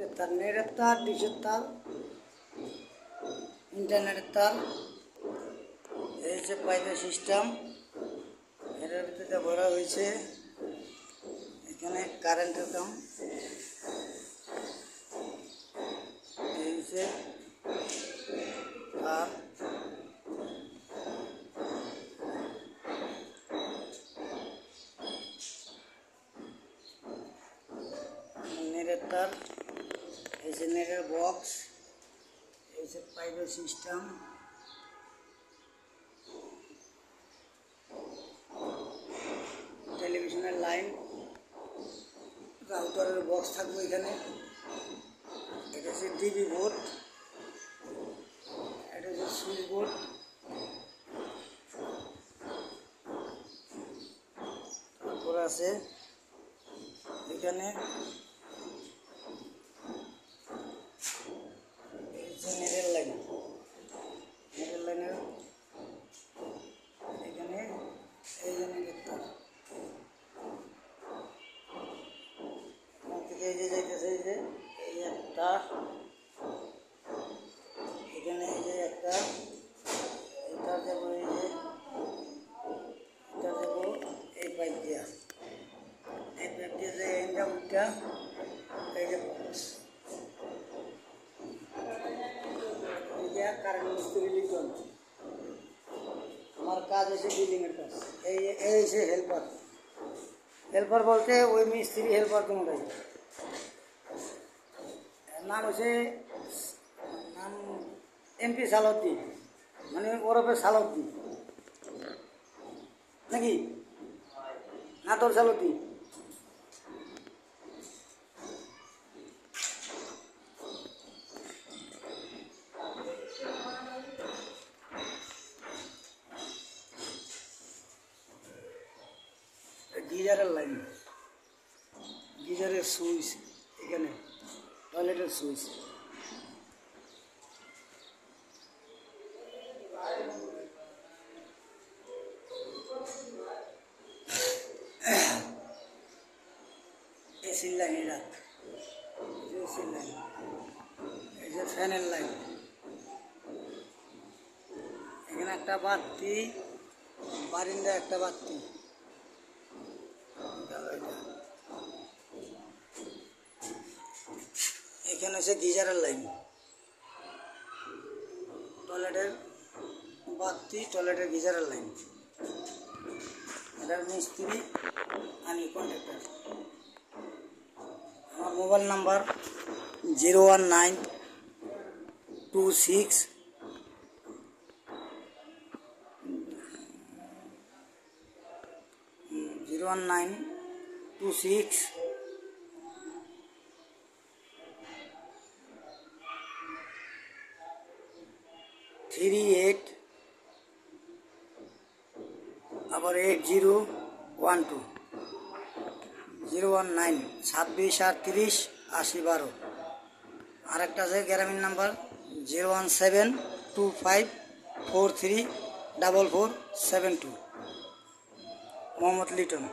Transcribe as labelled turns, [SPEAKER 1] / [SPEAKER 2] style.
[SPEAKER 1] নেটের তার, ডিশের তার, ইন্টারনেটের তার, এই হচ্ছে পাইপের সিস্টেম। এটার ভিতরে ভরা হয়েছে। এখানে কারেন্টের কাম, এই হচ্ছে তার, নেটের তার, এই যে নেটের বক্স, এই যে পাইপের সিস্টেম, টেলিভিশনের লাইন, রাউটারের বক্স থাকবে এখানে। এটা হচ্ছে টিভি বোর্ড, এটা হচ্ছে সুইচ বোর্ড, তারপর আছে এখানে নেটের লাইন, নেটের লাইনের এখানে এই যে নেটের তার, এই যে যাইতেছে, এই যে এই একটা, এখানে এই যে একটা, এটা দেবো, এই যে এটা দেবো এই পাইপ দিয়া, এই পাইপ দিয়ে যে এইটা উঠটা, এই যে কারেন্ট মিস্ত্রি লিটন। আমার কাজ হচ্ছে বিল্ডিংয়ের কাজ। এই হচ্ছে হেল্পার। হেল্পার বলতে ওই মিস্ত্রি হেল্পার কোনোটাই। নাম হচ্ছে নাম এমপি সালাউদ্দিন, মানে ওরফে সালাউদ্দিন নাকি না তোর সালাউদ্দিন? গিজারের লাইন, গিজারের সুইচ এখানে, টয়লেটের সুইচ, এসির লাইন, এরা এসির লাইন, এই যে ফ্যানের লাইন, এখানে একটা বাতি, বারিন্দা একটা বাতি, এখানে হচ্ছে গিজারের লাইন, টয়লেটের বাতি, টয়লেটের গিজারের লাইন। এটার মিস্ত্রি আমি কন্ট্রাক্টর। আমার মোবাইল নাম্বার 01926 01926 38 আবার 8012 019 26 38 80 12। আর একটা আছে গ্রামীণ নাম্বার 01725434472। মোহাম্মদ লিটন।